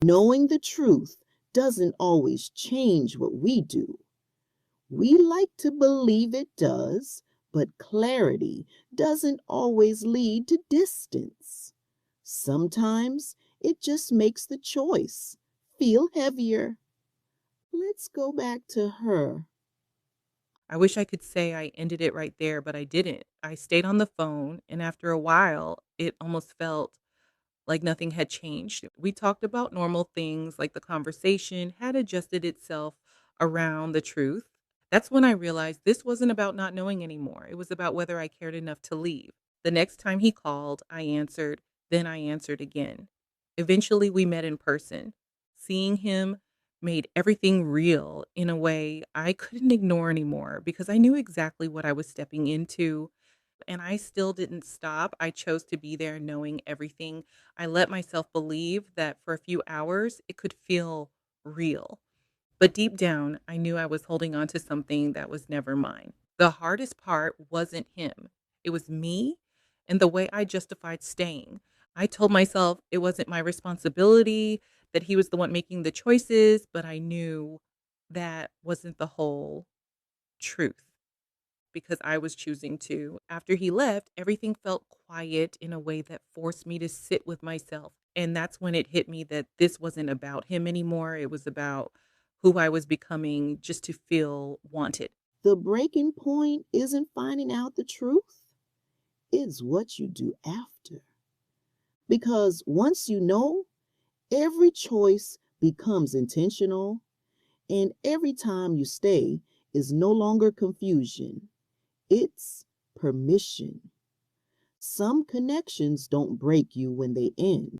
Knowing the truth doesn't always change what we do. We like to believe it does, but clarity doesn't always lead to distance. Sometimes it just makes the choice feel heavier. Let's go back to her. I wish I could say I ended it right there, but I didn't. I stayed on the phone, and after a while, it almost felt like nothing had changed. We talked about normal things, like the conversation had adjusted itself around the truth. That's when I realized this wasn't about not knowing anymore. It was about whether I cared enough to leave. The next time he called, I answered, then I answered again. Eventually, we met in person. Seeing him made everything real in a way I couldn't ignore anymore because I knew exactly what I was stepping into, and I still didn't stop. I chose to be there knowing everything. I let myself believe that for a few hours it could feel real. But deep down, I knew I was holding on to something that was never mine. The hardest part wasn't him, it was me and the way I justified staying. I told myself it wasn't my responsibility, that he was the one making the choices, but I knew that wasn't the whole truth because I was choosing to. After he left, everything felt quiet in a way that forced me to sit with myself. And that's when it hit me that this wasn't about him anymore. It was about who I was becoming just to feel wanted. The breaking point isn't finding out the truth, it's what you do after. Because once you know, every choice becomes intentional, and every time you stay is no longer confusion, it's permission. Some connections don't break you when they end.